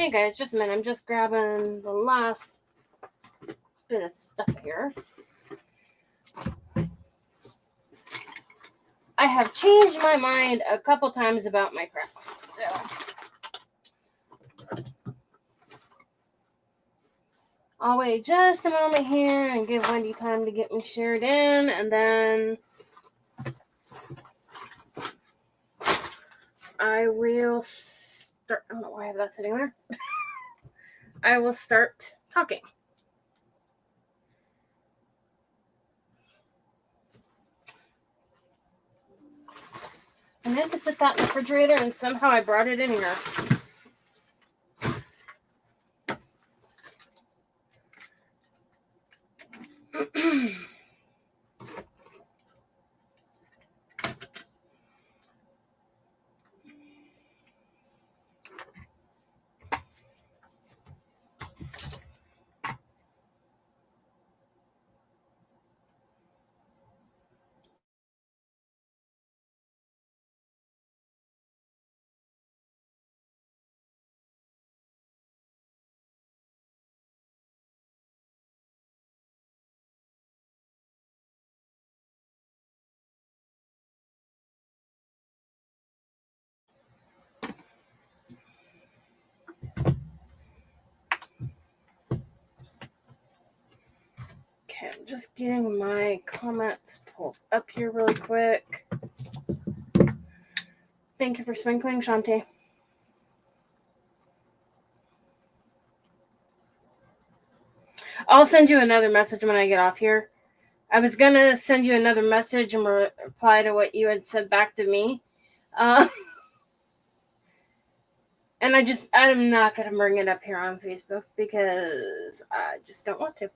Hey guys, just a minute. I'm just grabbing the last bit of stuff here. I have changed my mind a couple times about my craft, so I'll wait just a moment here and give Wendy time to get me shared in, and then I will start. I don't know why I have that sitting there. I will start talking. I meant to sit that in the refrigerator, and somehow I brought it in here. Okay, I'm just getting my comments pulled up here really quick. Thank you for sprinkling, Shantae. I'll send you another message when I get off here. I was going to send you another message and reply to what you had said back to me. And I'm not going to bring it up here on Facebook because I just don't want to.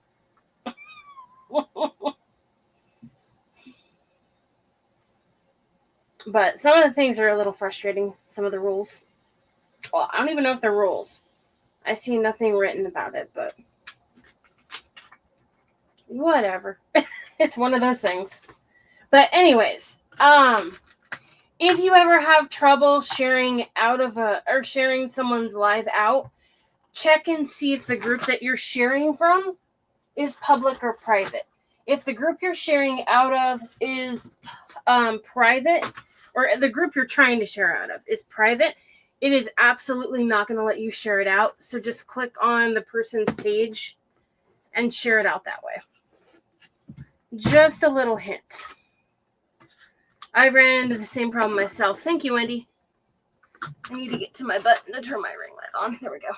But some of the things are a little frustrating, some of the rules. Well, I don't even know if they're rules. I see nothing written about it, but whatever. It's one of those things. But anyways, if you ever have trouble sharing sharing someone's live out, check and see if the group that you're sharing from is public or private. If the group you're sharing out of is private, or the group you're trying to share out of is private, it is absolutely not going to let you share it out. So just click on the person's page and share it out that way. Just a little hint. I ran into the same problem myself. Thank you, Wendy. I need to get to my button to turn my ring light on. There we go.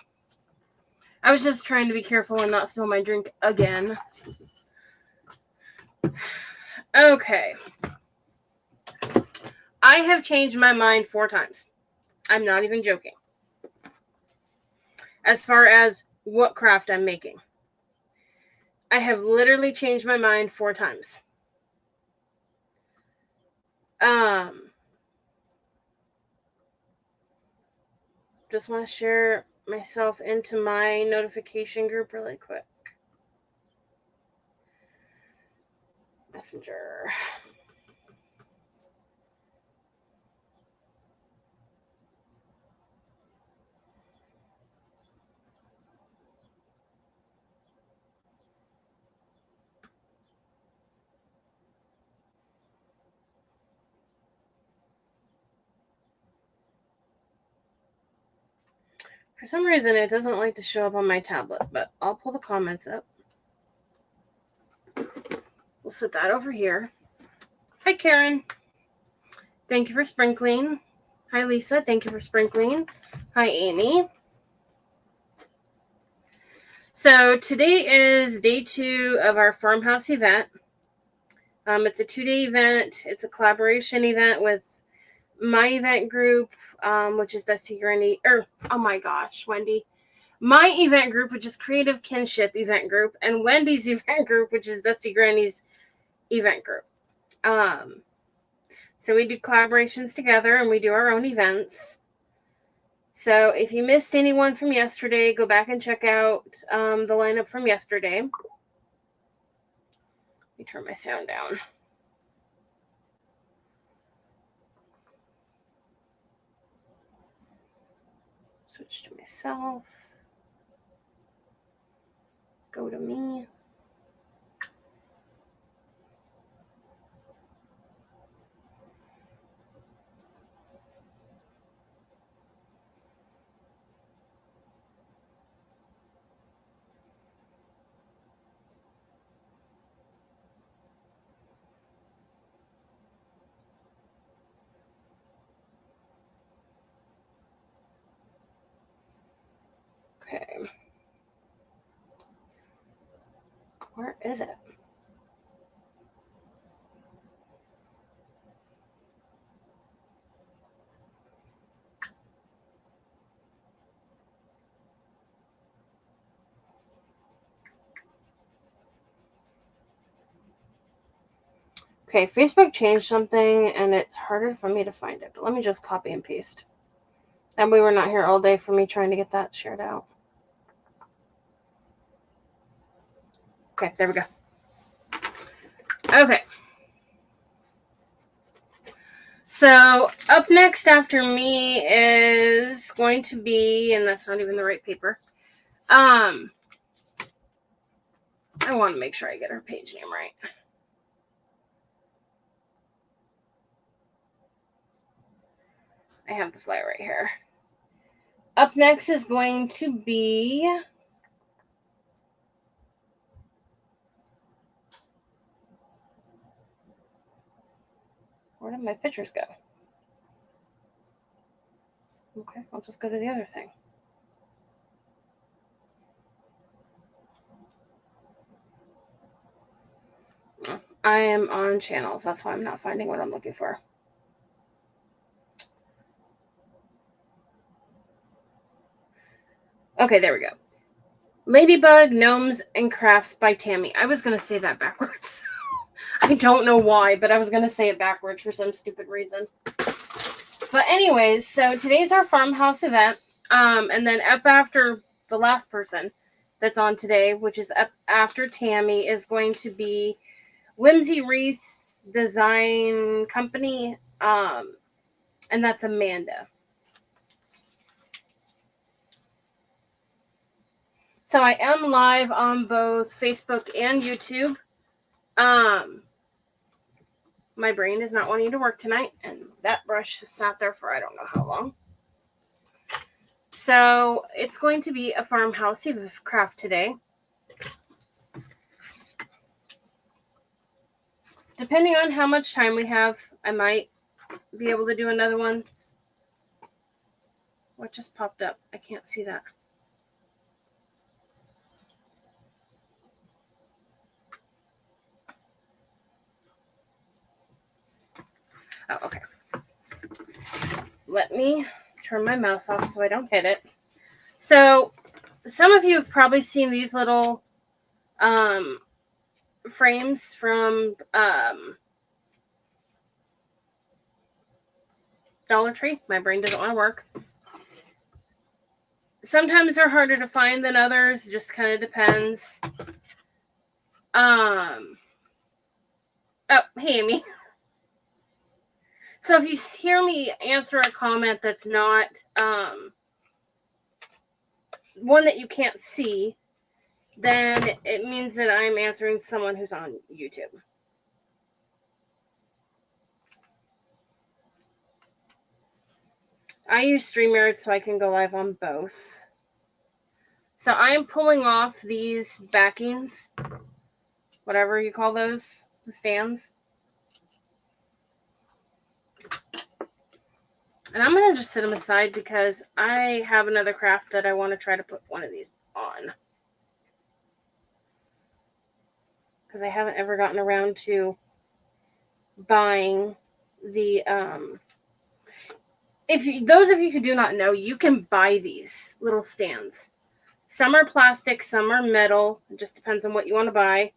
I was just trying to be careful and not spill my drink again. Okay. I have changed my mind 4 times. I'm not even joking. As far as what craft I'm making. I have literally changed my mind 4 times. Just want to share myself into my notification group really quick. Messenger. For some reason, it doesn't like to show up on my tablet, but I'll pull the comments up. We'll set that over here. Hi, Karen. Thank you for sprinkling. Hi, Lisa. Thank you for sprinkling. Hi, Amy. So today is day 2 of our Farmhouse event. It's a 2-day event. It's a collaboration event with my event group, which is Dusty Granny. Oh my gosh, Wendy. My event group, which is Creative Kinship event group, and Wendy's event group, which is Dusty Granny's event group. So we do collaborations together and we do our own events. So if you missed anyone from yesterday, go back and check out the lineup from yesterday. Let me turn my sound down. Switch to myself. Go to me. Okay. Where is it? Okay, Facebook changed something and it's harder for me to find it. But let me just copy and paste. And we were not here all day for me trying to get that shared out. Okay, there we go. Okay. So up next after me is going to be, and that's not even the right paper. I want to make sure I get her page name right. I have the flyer right here. Up next is going to be where did my pictures go? Okay, I'll just go to the other thing. I am on channels. That's why I'm not finding what I'm looking for. Okay, there we go. Ladybug, Gnomes, and Crafts by Tammy. I was going to say that backwards. I don't know why, but I was going to say it backwards for some stupid reason. But anyways, so today's our farmhouse event. And then up after the last person that's on today, which is up after Tammy, is going to be Whimsy Wreath Design Company. And that's Amanda. So I am live on both Facebook and YouTube. My brain is not wanting to work tonight, and that brush has sat there for I don't know how long. So it's going to be a farmhouse craft today. Depending on how much time we have, I might be able to do another one. What just popped up? I can't see that. Oh, okay. Let me turn my mouse off so I don't hit it. So, some of you have probably seen these little frames from Dollar Tree. My brain doesn't want to work. Sometimes they're harder to find than others. It just kind of depends. Oh, hey, Amy. So if you hear me answer a comment that's not one that you can't see, then it means that I'm answering someone who's on YouTube. I use StreamYard so I can go live on both. So I am pulling off these backings, whatever you call those, the stands. And I'm going to just set them aside because I have another craft that I want to try to put one of these on. Because I haven't ever gotten around to buying the... those of you who do not know, you can buy these little stands. Some are plastic, some are metal. It just depends on what you want to buy.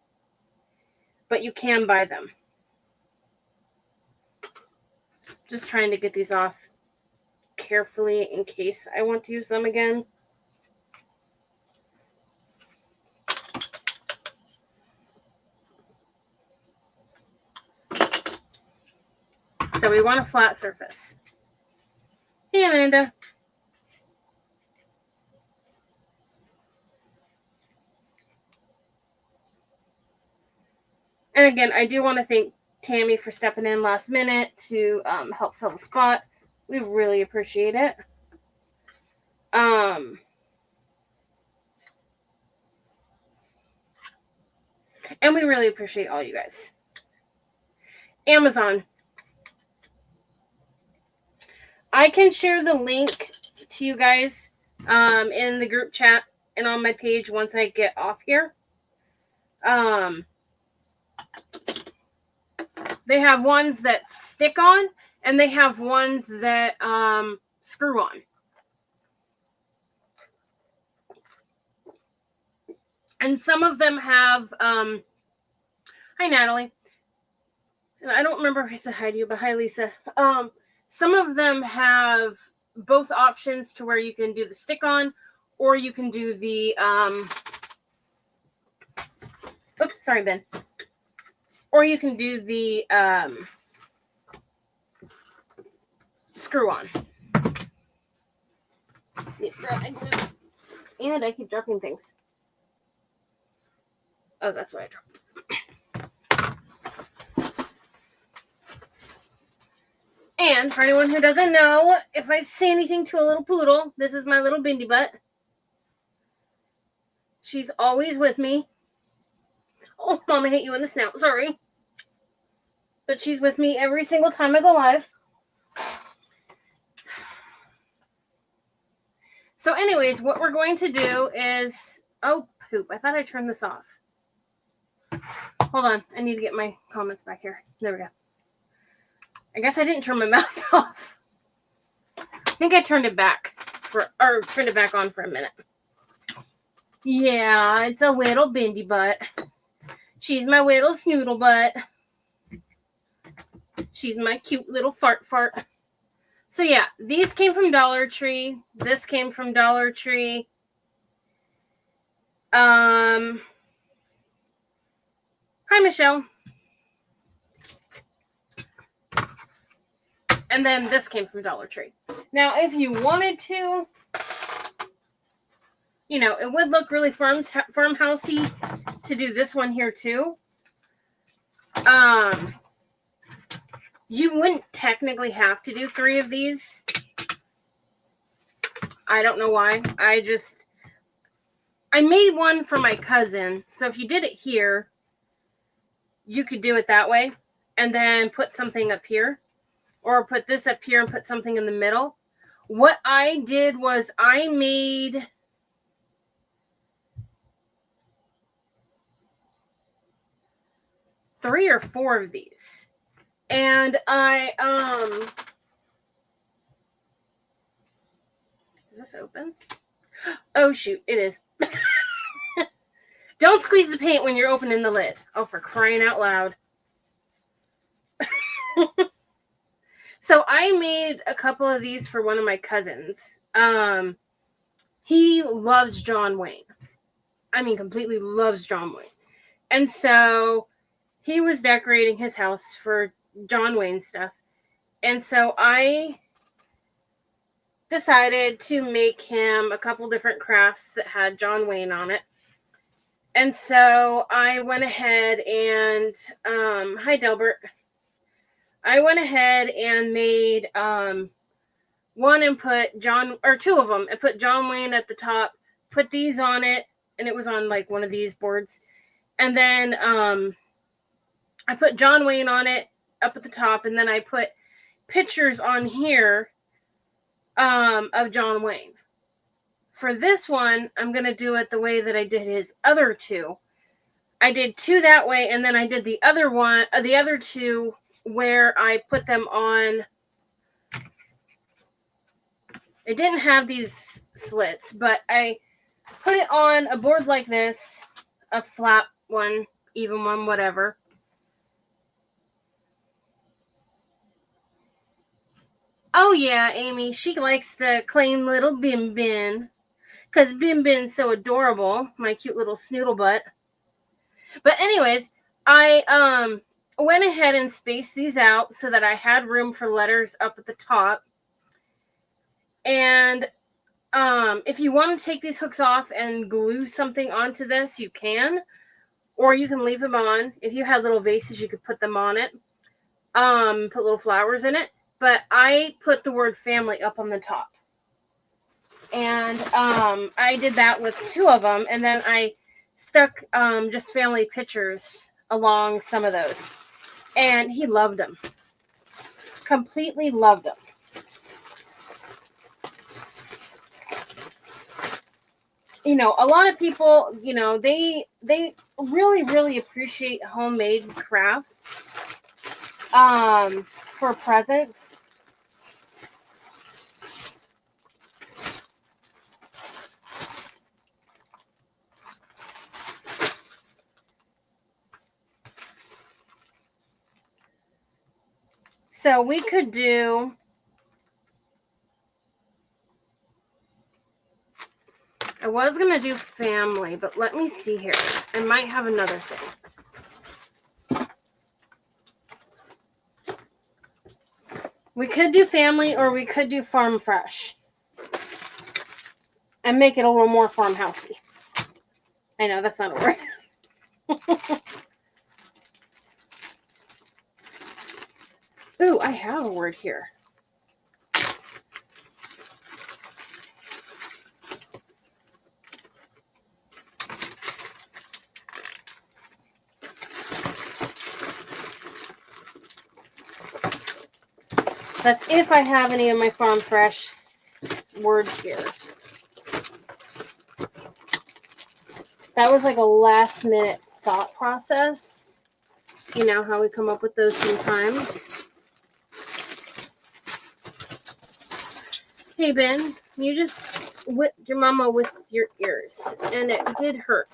But you can buy them. Just trying to get these off carefully in case I want to use them again. So we want a flat surface. Hey, Amanda. And again, I do want to thank Tammy for stepping in last minute to help fill the spot. We really appreciate it. And we really appreciate all you guys. Amazon. I can share the link to you guys in the group chat and on my page once I get off here. They have ones that stick on, and they have ones that screw on. And some of them have, hi, Natalie. I don't remember if I said hi to you, but hi, Lisa. Some of them have both options to where you can do the stick on, or you can do the, oops, sorry, Ben. Or you can do the screw on. Yeah, grab my glue. And I keep dropping things. Oh, that's what I dropped. And for anyone who doesn't know, if I say anything to a little poodle, this is my little Bendy butt. She's always with me. Oh, Mama hit you in the snout. Sorry. But she's with me every single time I go live. So anyways, what we're going to do is... Oh, poop. I thought I turned this off. Hold on. I need to get my comments back here. There we go. I guess I didn't turn my mouse off. I think I turned it back. Turned it back on for a minute. Yeah, it's a little Bendy butt. She's my little snoodle butt. She's my cute little fart. So yeah, these came from Dollar Tree. This came from Dollar Tree. Hi, Michelle. And then this came from Dollar Tree. Now, if you wanted to, you know, it would look really farmhousey to do this one here too. You wouldn't technically have to do 3 of these. I don't know why. I made one for my cousin. So if you did it here, you could do it that way. And then put something up here. Or put this up here and put something in the middle. What I did was I made... three or four of these. And I, is this open? Oh, shoot, it is. Don't squeeze the paint when you're opening the lid. Oh, for crying out loud. So I made a couple of these for one of my cousins. He loves John Wayne. I mean, completely loves John Wayne. And so he was decorating his house for John Wayne stuff. And so I decided to make him a couple different crafts that had John Wayne on it. And so I went ahead and, hi Delbert. I went ahead and made one and put two of them and put John Wayne at the top, put these on it, and it was on like one of these boards. And then I put John Wayne on it up at the top, and then I put pictures on here of John Wayne. For this one, I'm going to do it the way that I did his other two. I did 2 that way, and then I did the other 2 where I put them on. I didn't have these slits, but I put it on a board like this, a flat one, even one, whatever. Oh yeah, Amy, she likes to claim little Bim Bin, because Bim Bin's so adorable, my cute little snoodle butt. But anyways, I went ahead and spaced these out so that I had room for letters up at the top. And if you want to take these hooks off and glue something onto this, you can. or you can leave them on. If you had little vases, you could put them on it. Put little flowers in it. But I put the word family up on the top. And I did that with 2 of them, and then I stuck just family pictures along some of those. And he loved them. Completely loved them. You know, a lot of people, you know, they really, really appreciate homemade crafts for presents. So we could do, I was going to do family, but let me see here. I might have another thing. We could do family, or we could do farm fresh and make it a little more farmhousey. I know that's not a word. Ooh, I have a word here. That's if I have any of my farm fresh words here. That was like a last minute thought process. You know how we come up with those sometimes. Hey Ben, you just whipped your mama with your ears, and it did hurt.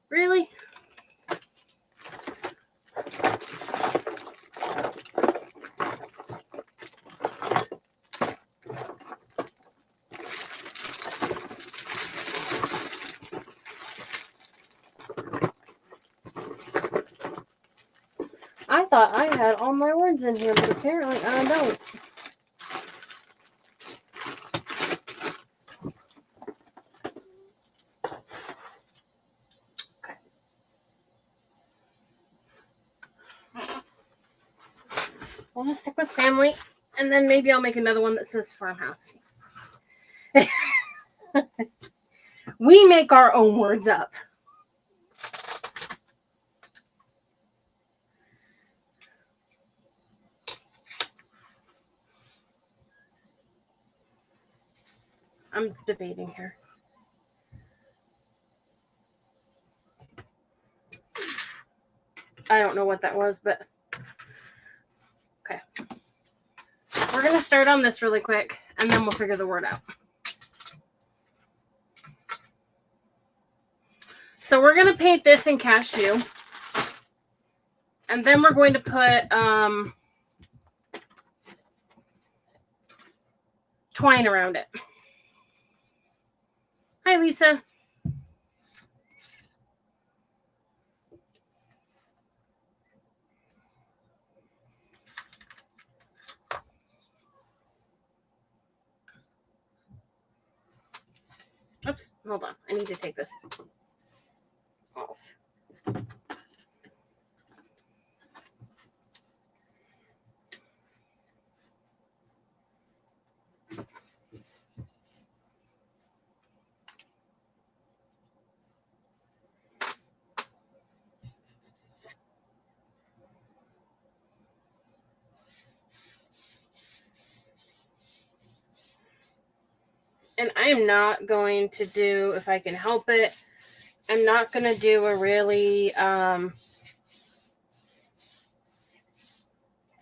Really? I thought I had all my words in here, but apparently I don't. Okay. We'll just stick with family, and then maybe I'll make another one that says farmhouse. We make our own words up. I'm debating here. I don't know what that was, but okay. We're going to start on this really quick, and then we'll figure the word out. So we're going to paint this in cashew, and then we're going to put twine around it. Hi, Lisa. Oops, hold on. I need to take this off. And I am not going to do, if I can help it, I'm not going to do a really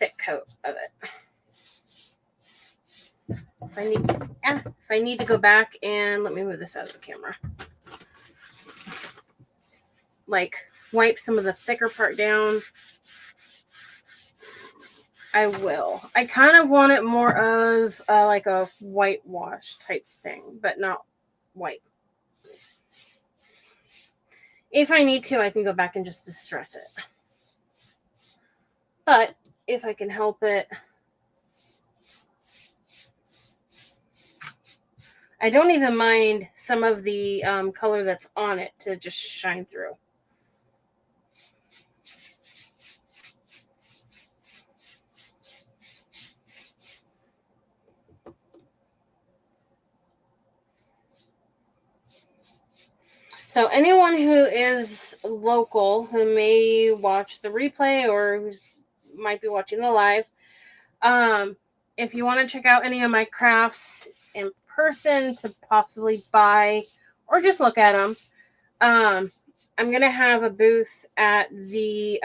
thick coat of it. If I need to go back and let me move this out of the camera. Like wipe some of the thicker part down, I will. I kind of want it more of like a whitewash type thing, but not white. If I need to, I can go back and just distress it. But if I can help it, I don't even mind some of the color that's on it to just shine through. So anyone who is local, who may watch the replay or who might be watching the live, if you want to check out any of my crafts in person to possibly buy or just look at them, I'm going to have a booth at the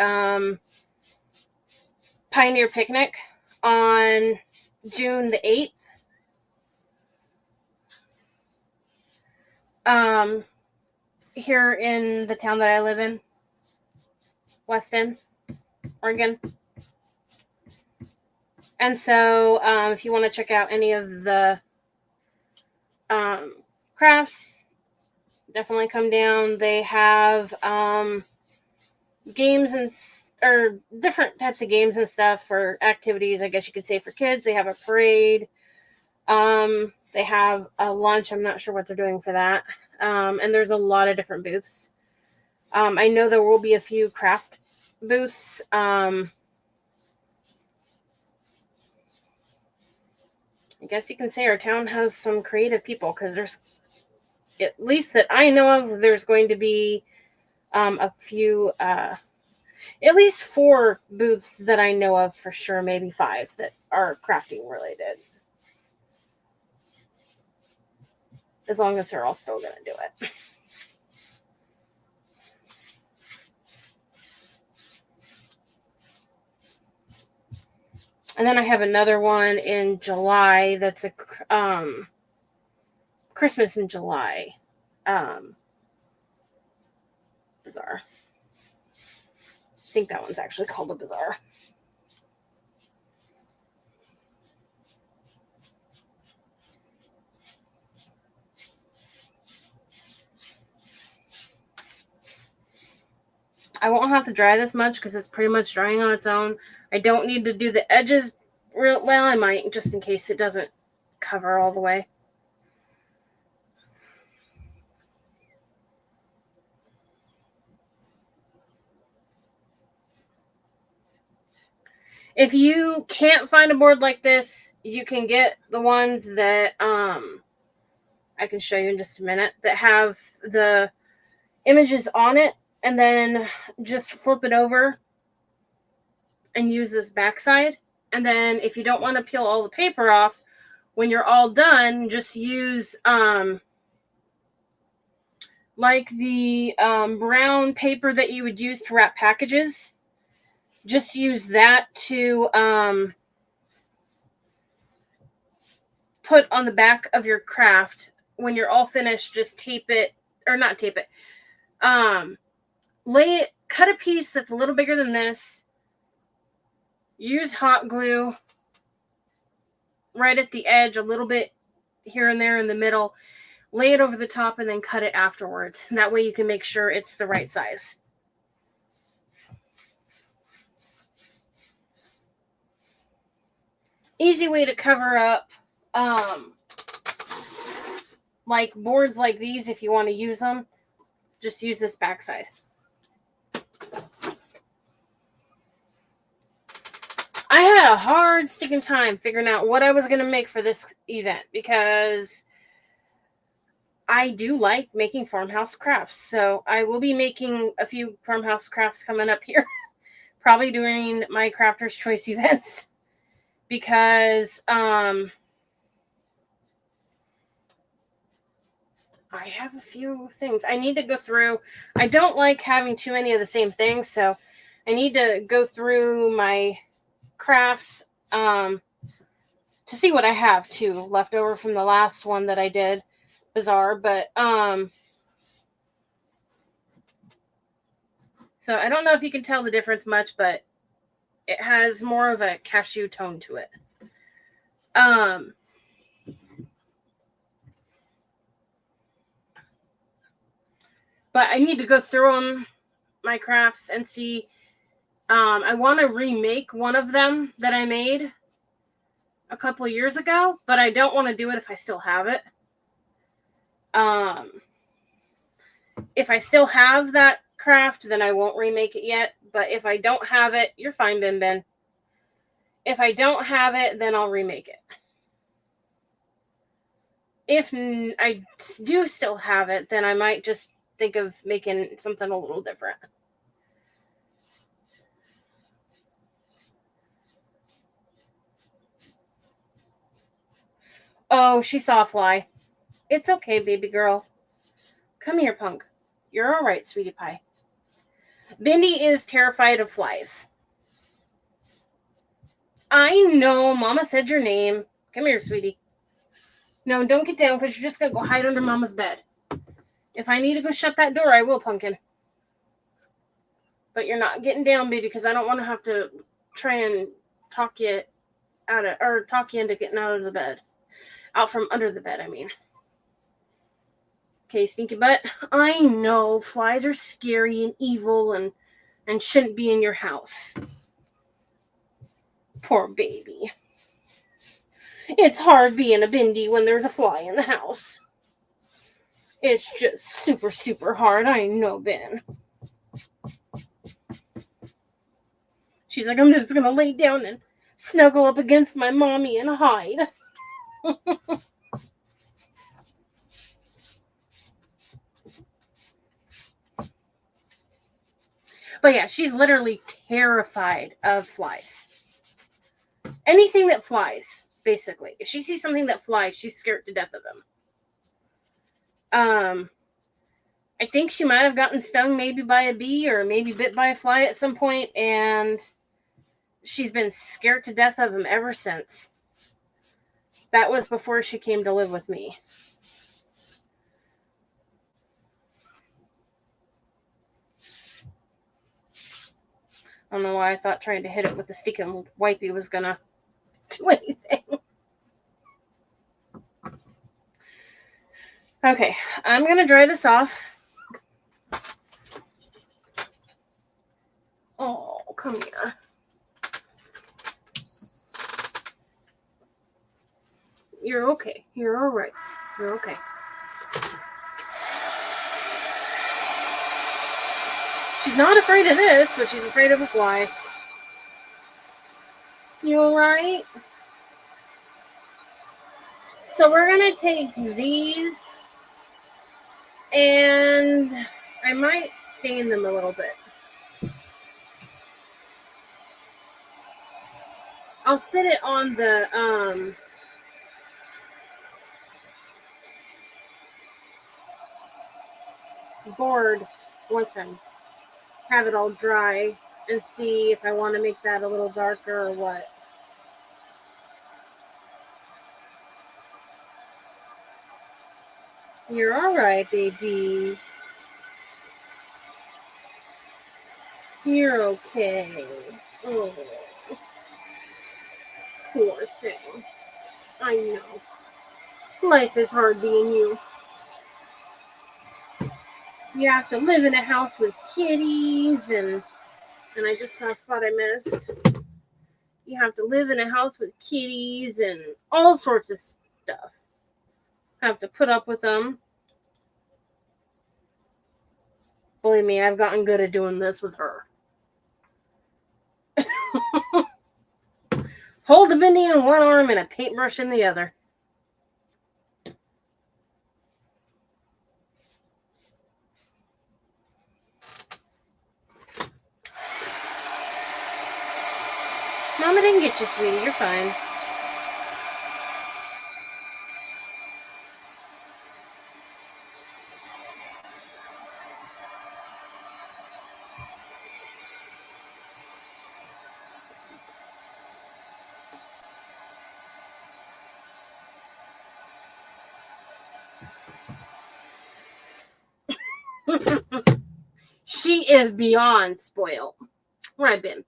Pioneer Picnic on June the 8th. Here in the town that I live in, Weston, Oregon. And so if you want to check out any of the crafts, definitely come down. They have games or different types of games and stuff for activities, I guess you could say, for kids. They have a parade. They have a lunch. I'm not sure what they're doing for that. And there's a lot of different booths. I know there will be a few craft booths. I guess you can say our town has some creative people, because there's, at least that I know of, there's going to be a few, at least 4 booths that I know of for sure, maybe 5 that are crafting related. As long as they're all still going to do it. And then I have another one in July that's a Christmas in July bazaar. I think that one's actually called a bazaar. I won't have to dry this much because it's pretty much drying on its own. I don't need to do the edges real well. I might, just in case it doesn't cover all the way. If you can't find a board like this, you can get the ones that I can show you in just a minute, that have the images on it, and then just flip it over and use this backside. And then if you don't want to peel all the paper off, when you're all done, just use like the brown paper that you would use to wrap packages. Just use that to put on the back of your craft. When you're all finished, just tape it, or not tape it, lay it, cut a piece that's a little bigger than this, use hot glue right at the edge, a little bit here and there in the middle, lay it over the top, and then cut it afterwards. And that way you can make sure it's the right size. Easy way to cover up like boards like these. If you want to use them, just use this backside. I had a hard sticking time figuring out what I was going to make for this event, because I do like making farmhouse crafts. So I will be making a few farmhouse crafts coming up here, probably during my Crafter's Choice events, because I have a few things I need to go through. I don't like having too many of the same things, so I need to go through my crafts to see what I have too left over from the last one that I did, bazaar. But so I don't know if you can tell the difference much, but it has more of a cashew tone to it. But I need to go through them, my crafts, and see. I want to remake one of them that I made a couple years ago, but I don't want to do it if I still have it. If I still have that craft, then I won't remake it yet. But if I don't have it, you're fine, Ben Ben. If I don't have it, then I'll remake it. If I do still have it, then I might just think of making something a little different. Oh, she saw a fly. It's okay, baby girl. Come here, Punk. You're all right, sweetie pie. Bendy is terrified of flies. I know, Mama said your name. Come here, sweetie. No, don't get down, because you're just going to go hide under Mama's bed. If I need to go shut that door, I will, Pumpkin. But you're not getting down, baby, because I don't want to have to try and talk you into getting out of the bed. Out from under the bed, I mean. Okay, stinky butt. I know, flies are scary and evil and shouldn't be in your house. Poor baby. It's hard being a Bendy when there's a fly in the house. It's just super, super hard. I know, Ben. She's like, I'm just going to lay down and snuggle up against my mommy and hide. But yeah, she's literally terrified of flies. Anything that flies, basically. If she sees something that flies, she's scared to death of them. I think she might have gotten stung maybe by a bee or maybe bit by a fly at some point, and she's been scared to death of them ever since. That was before she came to live with me. I don't know why I thought trying to hit it with the stinking wipey was gonna do anything. Okay, I'm gonna dry this off. Oh, come here. You're okay. You're all right. You're okay. She's not afraid of this, but she's afraid of a fly. You all right? So we're going to take these, and I might stain them a little bit. I'll sit it on the board once I have it all dry and see if I want to make that a little darker or what. You're all right, baby. You're okay. Oh, poor thing. I know. Life is hard being you. You have to live in a house with kitties and I just saw a spot I missed. You have to live in a house with kitties and all sorts of stuff. Have to put up with them. Believe me, I've gotten good at doing this with her. Hold the Bendy in one arm and a paintbrush in the other. Mama didn't get you, sweetie. You're fine. She is beyond spoiled. Where I been?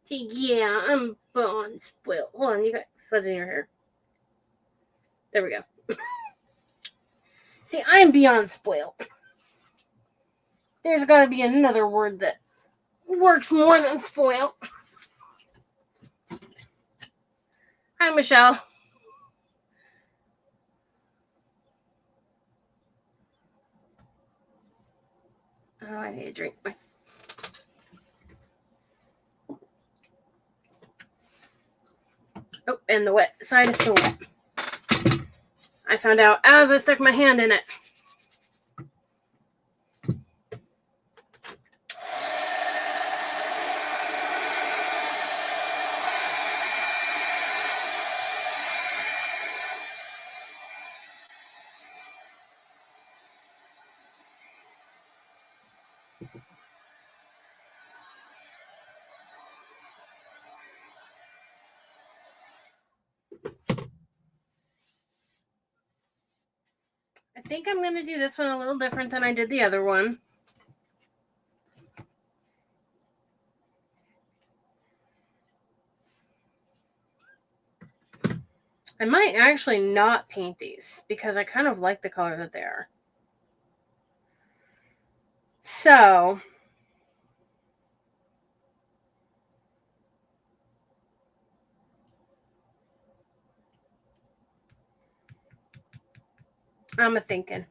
Yeah, I'm beyond spoiled. Hold on, you got fuzz in your hair. There we go. See, I'm beyond spoiled. There's got to be another word that works more than spoiled. Hi, Michelle. Oh, I need a drink. Oh, and the wet side is still wet. I found out as I stuck my hand in it. I think I'm going to do this one a little different than I did the other one. I might actually not paint these because I kind of like the color that they are. So, I'm thinking.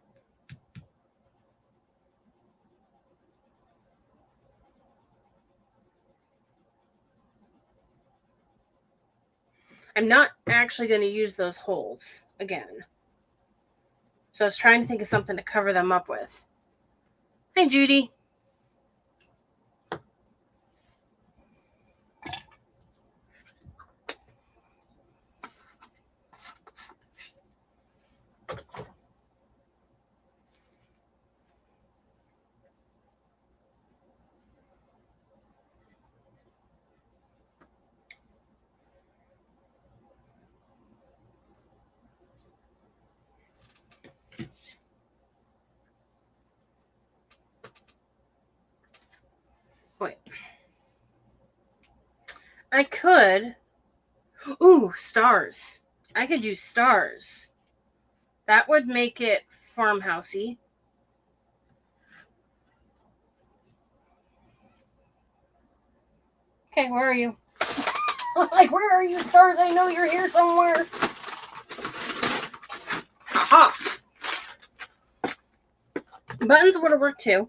I'm not actually going to use those holes again. So I was trying to think of something to cover them up with. Hi, Judy. Wait. I could. Ooh, stars. I could use stars. That would make it farmhousey. Okay, where are you? Like, where are you, stars? I know you're here somewhere. Aha! Buttons would have worked too.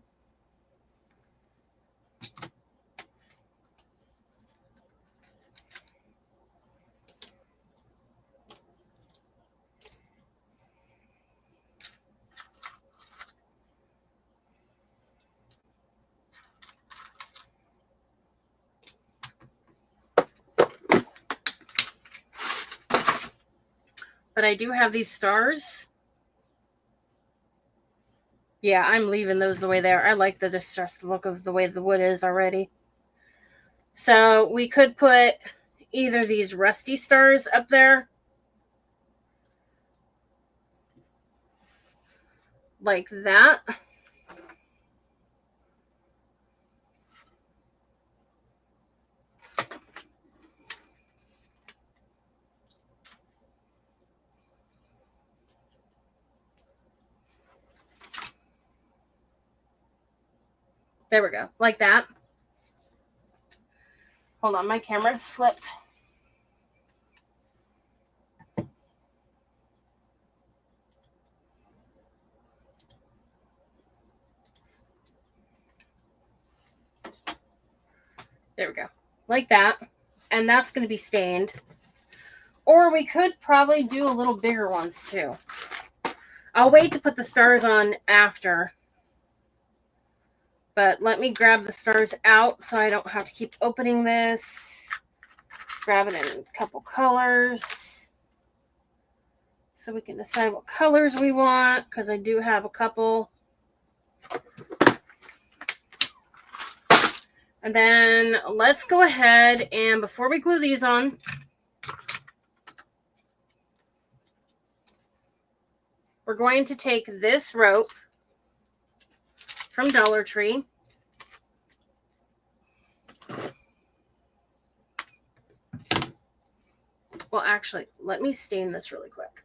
But I do have these stars. Yeah, I'm leaving those the way they are. I like the distressed look of the way the wood is already. So we could put either these rusty stars up there, like that. There we go, like that. Hold on, my camera's flipped. There we go, like that. And that's going to be stained. Or we could probably do a little bigger ones too. I'll wait to put the stars on after. But let me grab the stars out so I don't have to keep opening this. Grab it in a couple colors. So we can decide what colors we want, because I do have a couple. And then let's go ahead and before we glue these on, we're going to take this rope from Dollar Tree. Well, actually, let me stain this really quick.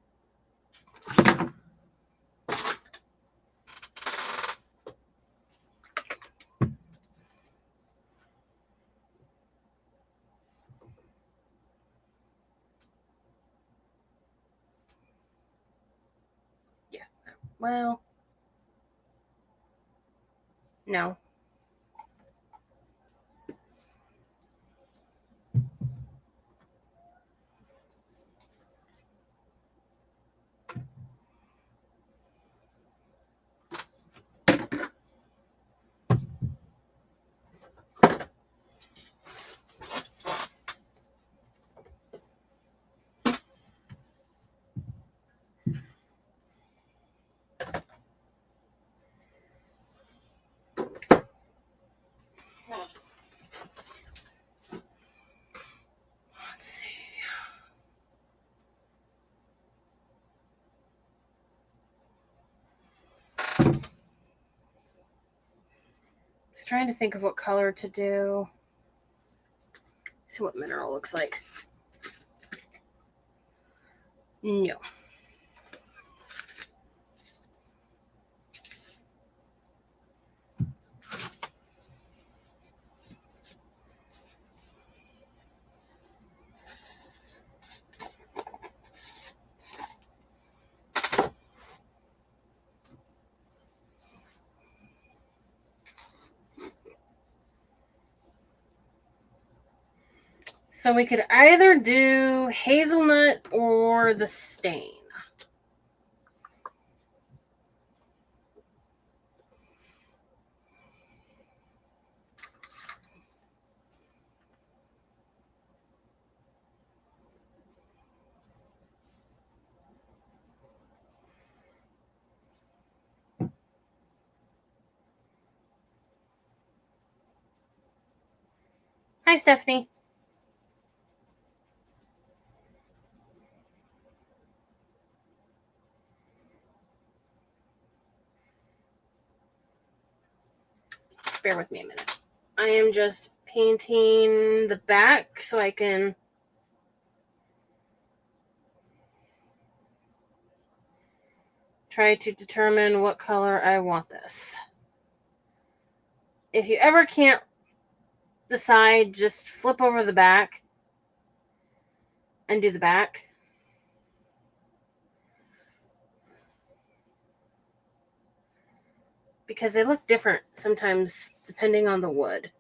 Yeah, well, No. Let's see. Just trying to think of what color to do. See what mineral looks like. No. So we could either do hazelnut or the stain. Hi, Stephanie. Bear with me a minute. I am just painting the back so I can try to determine what color I want this. If you ever can't decide, just flip over the back and do the back. Because they look different sometimes depending on the wood.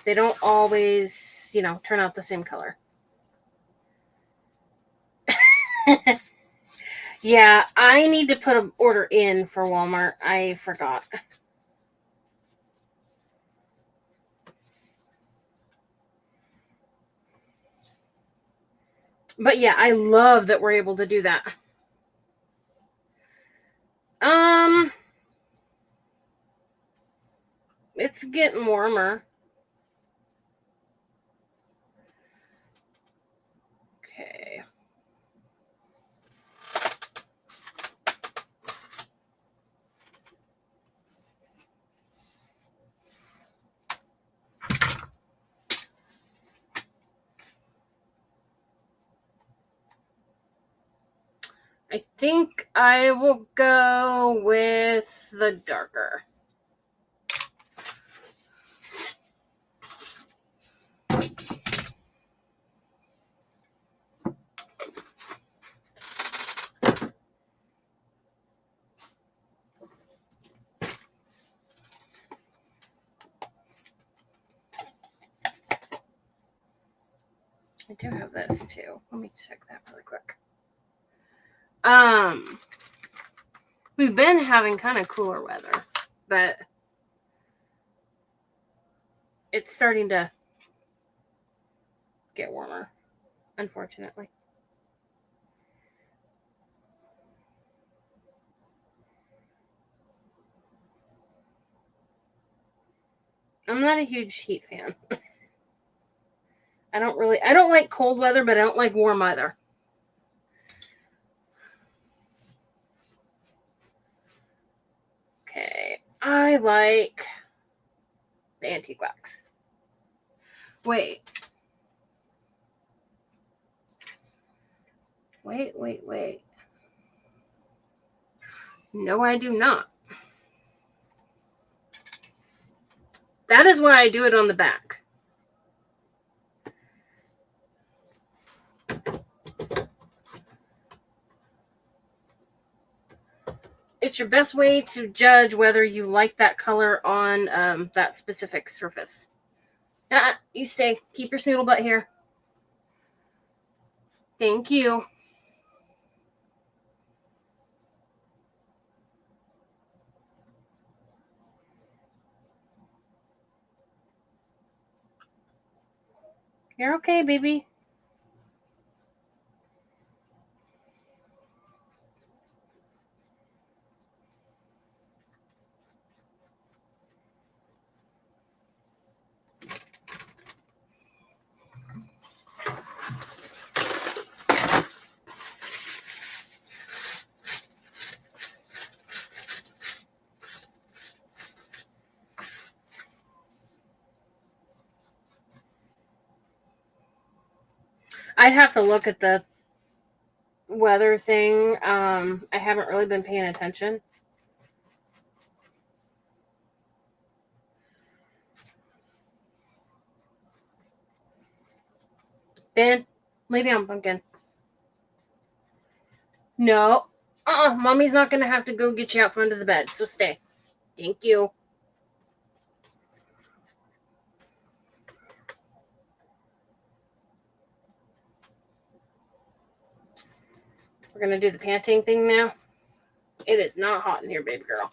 They don't always, turn out the same color. Yeah, I need to put an order in for Walmart. I forgot. But yeah, I love that we're able to do that. It's getting warmer. Okay. I think I will go with the darker. I do have this too. Let me check that really quick. We've been having kind of cooler weather, but it's starting to get warmer, unfortunately. I'm not a huge heat fan. I don't like cold weather, but I don't like warm weather. Okay, I like the antique wax. Wait. No, I do not. That is why I do it on the back. it's your best way to judge whether you like that color on that specific surface. You stay. Keep your snoodle butt here. Thank you. You're okay, baby. I'd have to look at the weather thing. I haven't really been paying attention. Ben, lay down, pumpkin. No. Mommy's not going to have to go get you out from under the bed, so stay. Thank you. We're going to do the panting thing now. It is not hot in here, baby girl.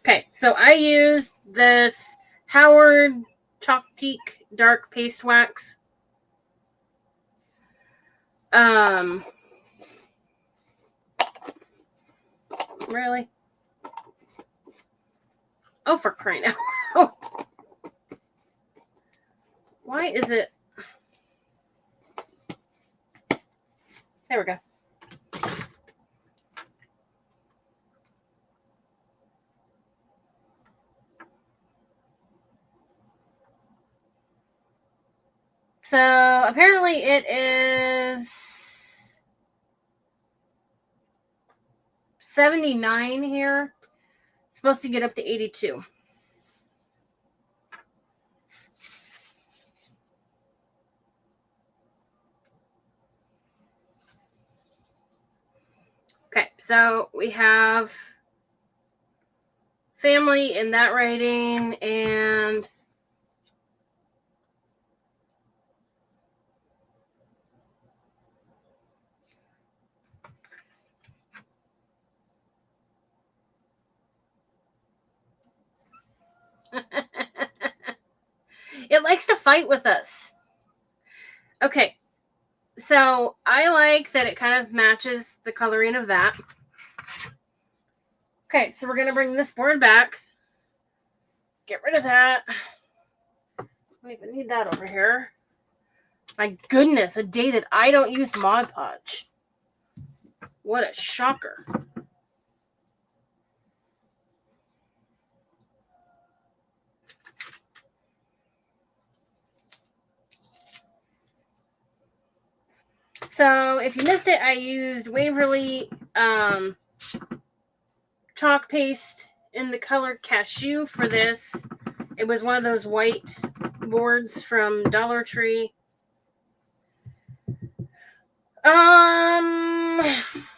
Okay, so I use this Howard Chalk-Teak Dark Paste Wax. Really? Oh, for crying out loud. Why is it? There we go. So apparently it is 79 here. It's supposed to get up to 82. Okay, so we have family in that writing, and it likes to fight with us. Okay, so I like that it kind of matches the coloring of that. Okay, so we're going to bring this board back. Get rid of that. I don't even need that over here. My goodness, a day that I don't use Mod Podge. What a shocker. So if you missed it, I used Waverly chalk paste in the color Cashew for this. It was one of those white boards from Dollar Tree.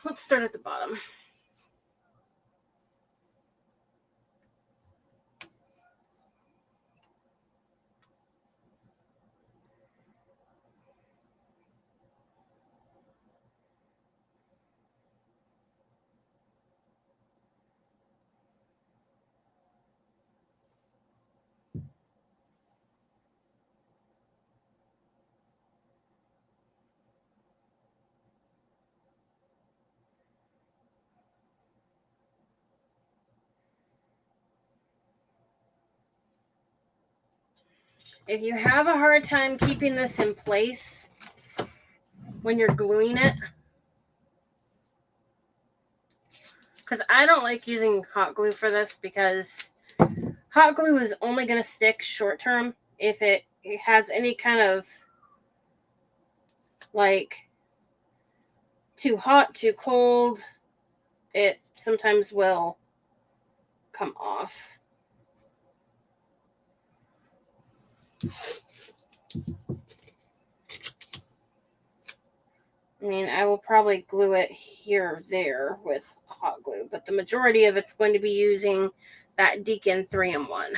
Let's start at the bottom. If you have a hard time keeping this in place when you're gluing it, because I don't like using hot glue for this, because hot glue is only going to stick short term. If it has any kind of like too hot, too cold, it sometimes will come off. I mean, I will probably glue it here or there with hot glue, but the majority of it's going to be using that Deacon 3-in-1.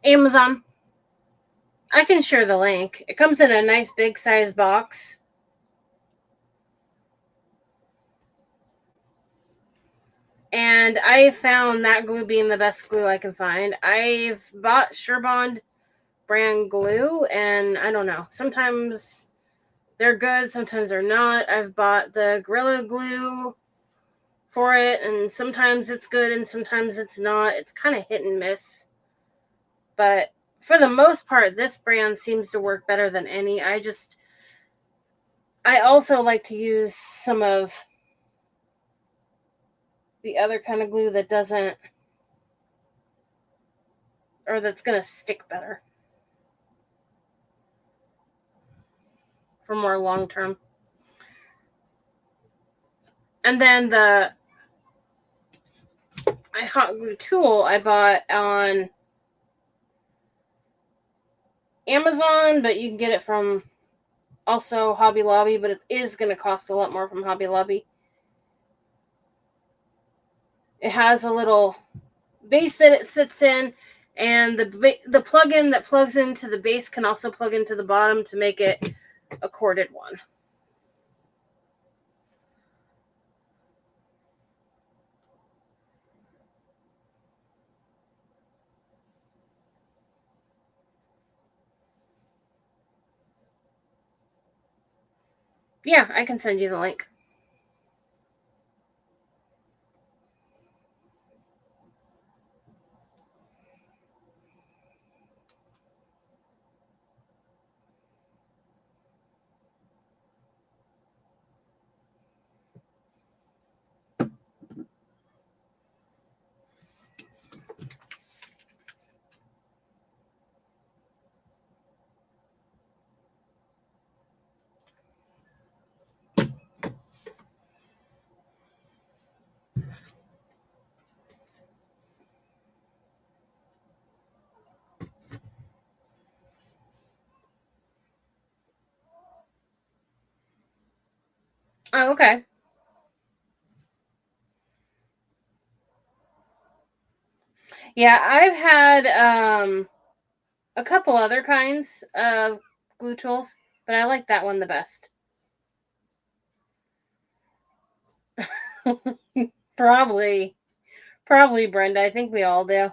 Amazon. I can share the link. It comes in a nice big size box. And I found that glue being the best glue I can find. I've bought Surebond brand glue, and I don't know. Sometimes they're good, sometimes they're not. I've bought the Gorilla Glue for it, and sometimes it's good and sometimes it's not. It's kind of hit and miss. But for the most part, this brand seems to work better than any. I also like to use some of the other kind of glue that doesn't, or that's going to stick better for more long term. And then my hot glue tool I bought on Amazon, but you can get it from also Hobby Lobby, but it is going to cost a lot more from Hobby Lobby. It has a little base that it sits in, and the plug-in that plugs into the base can also plug into the bottom to make it a corded one. Yeah, I can send you the link. Oh, okay. Yeah, I've had a couple other kinds of glue tools, but I like that one the best. Probably Brenda. I think we all do. I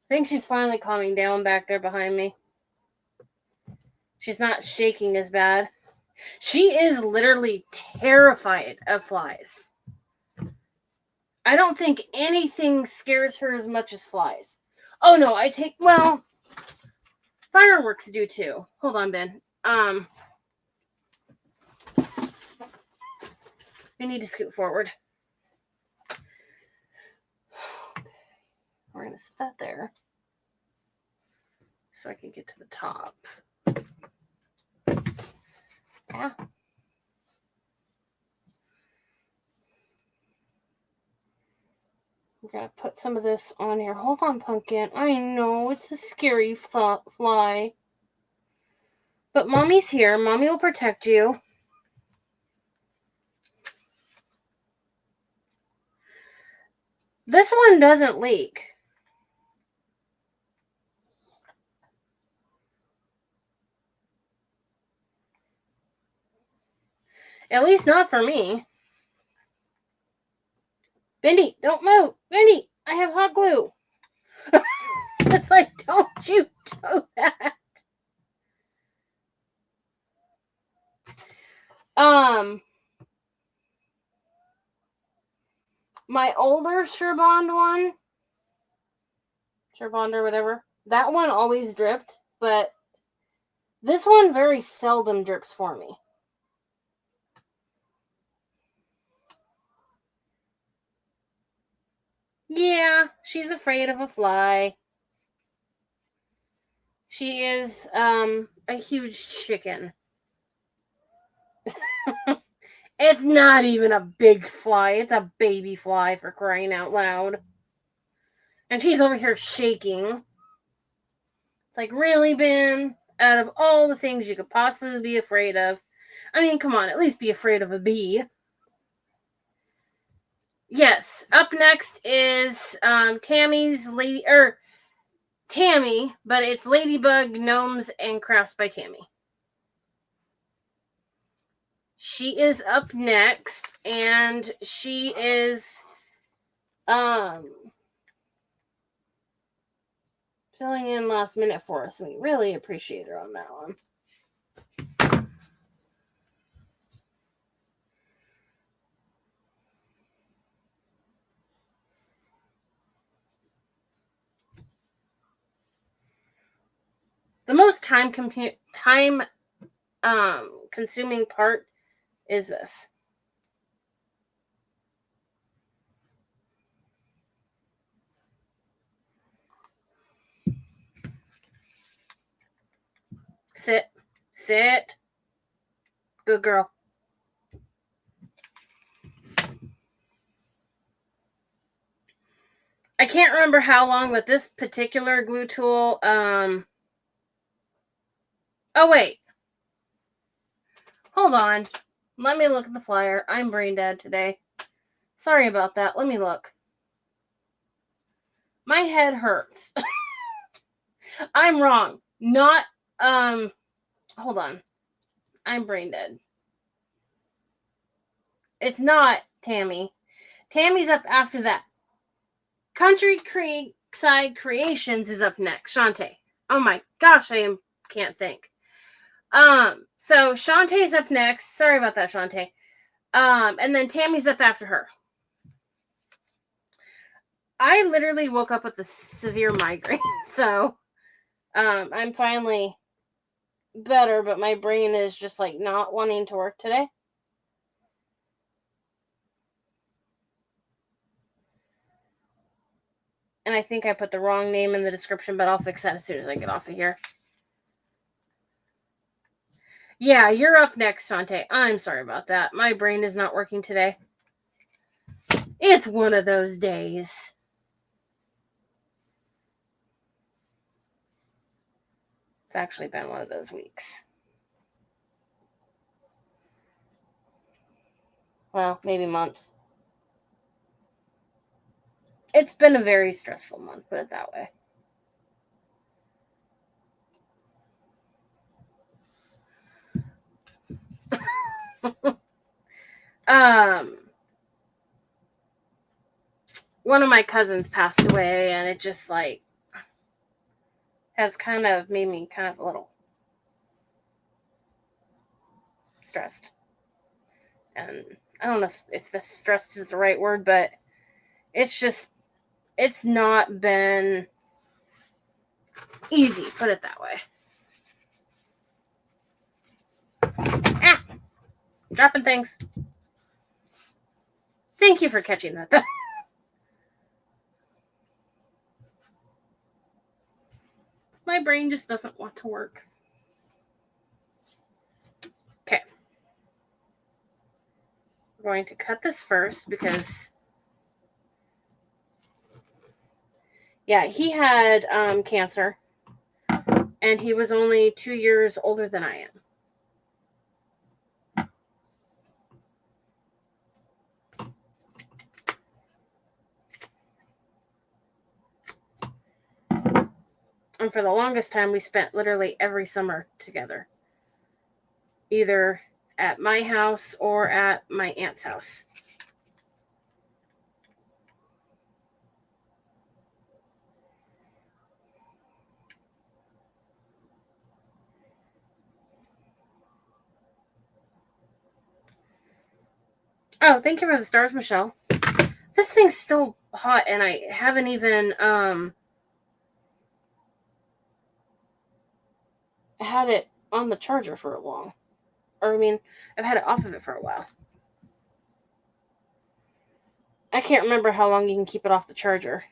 think she's finally calming down back there behind me. She's not shaking as bad. She is literally terrified of flies. I don't think anything scares her as much as flies. Oh no, fireworks do too. Hold on, Ben. I need to scoot forward. We're going to set that there so I can get to the top. Yeah. I'm going to put some of this on here. Hold on, Pumpkin. I know, it's a scary fly. But Mommy's here. Mommy will protect you. This one doesn't leak. At least not for me. Wendy, don't move. Wendy, I have hot glue. It's like, don't you do that. My older Sherbond or whatever, that one always dripped, but this one very seldom drips for me. Yeah, she's afraid of a fly. She is a huge chicken. It's not even a big fly. It's a baby fly, for crying out loud. And she's over here shaking. It's like, really, Ben? Out of all the things you could possibly be afraid of. I mean, come on, at least be afraid of a bee. Yes, up next is Tammy's Tammy, but it's Ladybug, Gnomes, and Crafts by Tammy. She is up next, and she is filling in last minute for us. We really appreciate her on that one. The most time consuming part is this. Sit. Good girl. I can't remember how long, but this particular glue tool, oh wait. Hold on. Let me look at the flyer. I'm brain dead today. Sorry about that. Let me look. My head hurts. I'm wrong. Not, hold on. I'm brain dead. It's not Tammy. Tammy's up after that. Country Creekside Creations is up next. Shantae. Oh my gosh, can't think. So Shantae's up next. Sorry about that, Shantae. And then Tammy's up after her. I literally woke up with a severe migraine, so I'm finally better, but my brain is just like not wanting to work today. And I think I put the wrong name in the description, but I'll fix that as soon as I get off of here. Yeah, you're up next, Shantae. I'm sorry about that. My brain is not working today. It's one of those days. It's actually been one of those weeks. Well, maybe months. It's been a very stressful month, put it that way. One of my cousins passed away, and it just like has kind of made me kind of a little stressed. And I don't know if the stressed is the right word, but it's not been easy, put it that way. Dropping things. Thank you for catching that, though. My brain just doesn't want to work. Okay. We're going to cut this first because, yeah, he had cancer, and he was only 2 years older than I am. And for the longest time, we spent literally every summer together, either at my house or at my aunt's house. Oh, thank you for the stars, Michelle. This thing's still hot, and I haven't even had it on the charger for long. Or, I mean, I've had it off of it for a while. I can't remember how long you can keep it off the charger.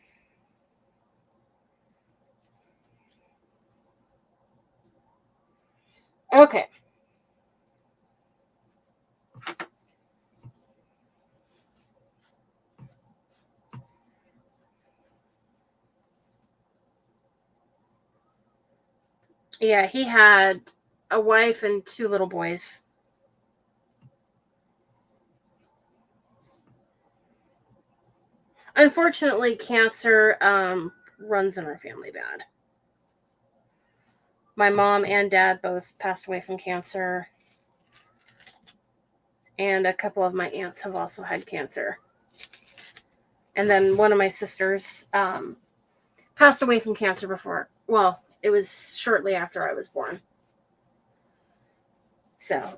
Okay. Yeah, he had a wife and 2 little boys. Unfortunately, cancer runs in our family bad. My mom and dad both passed away from cancer. And a couple of my aunts have also had cancer. And then one of my sisters passed away from cancer before. Well, it was shortly after I was born. So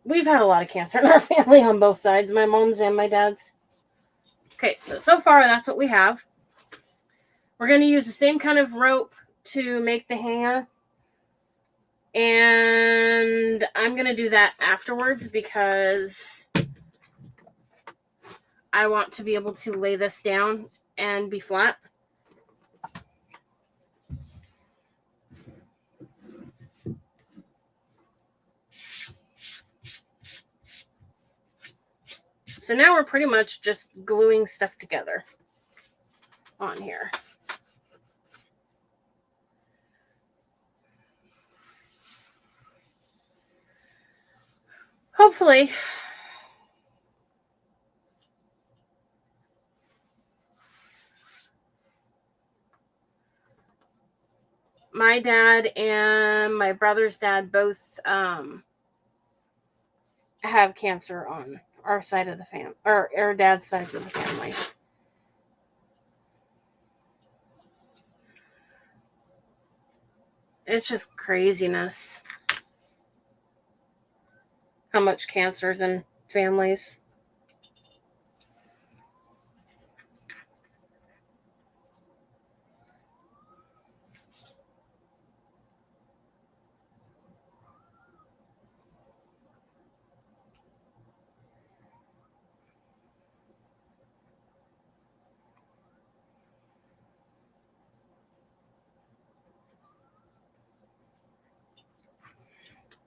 we've had a lot of cancer in our family on both sides, my mom's and my dad's. Okay, so far that's what we have. We're going to use the same kind of rope to make the hanger. And I'm going to do that afterwards because I want to be able to lay this down and be flat. So now we're pretty much just gluing stuff together on here. Hopefully, my dad and my brother's dad both have cancer on our side of the family, or our dad's side of the family. It's just craziness how much cancer's in families.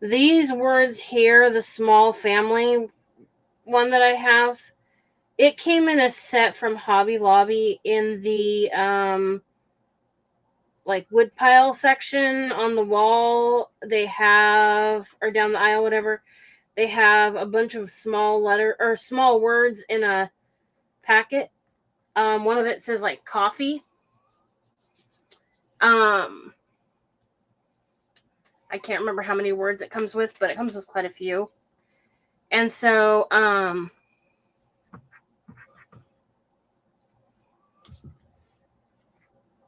These words here, the small family one that I have, it came in a set from Hobby Lobby in the like woodpile section on the wall. They have, or down the aisle, whatever. They have a bunch of small words in a packet. One of it says like coffee. I can't remember how many words it comes with, but it comes with quite a few. And so,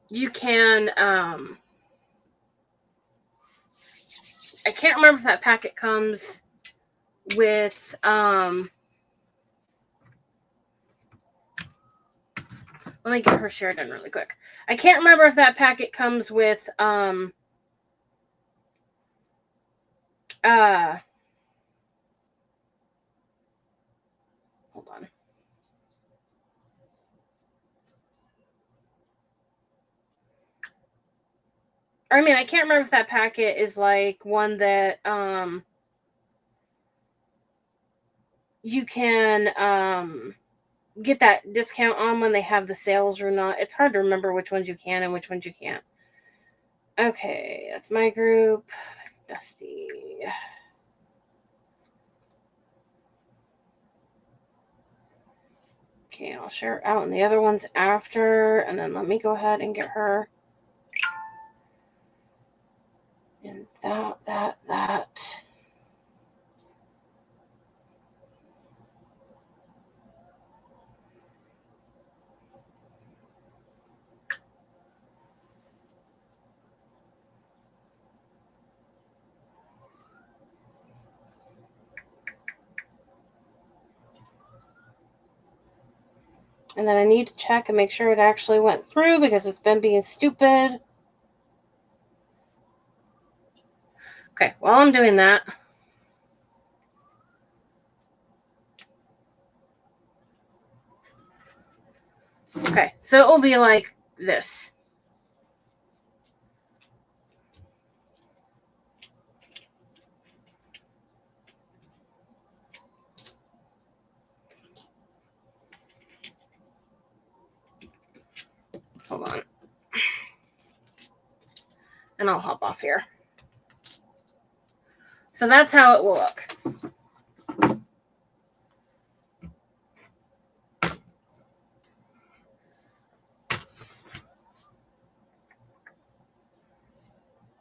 you can, I can't remember if that packet comes with, let me get her share done really quick. I can't remember if that packet comes with, hold on. I mean, I can't remember if that packet is like one that you can get that discount on when they have the sales or not. It's hard to remember which ones you can and which ones you can't. Okay, that's my group. Dusty. Okay, I'll share out and the other ones after, and then let me go ahead and get her. And that. And then I need to check and make sure it actually went through because it's been being stupid. Okay, while I'm doing that, okay, so it will be like this. Hold on. And I'll hop off here. So that's how it will look.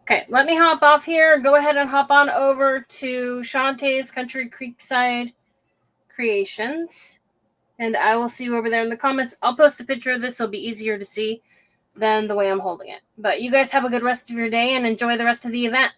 Okay, let me hop off here. Go ahead and hop on over to Shantae's Country Creekside Creations. And I will see you over there in the comments. I'll post a picture of this. It'll be easier to see than the way I'm holding it. But you guys have a good rest of your day and enjoy the rest of the event.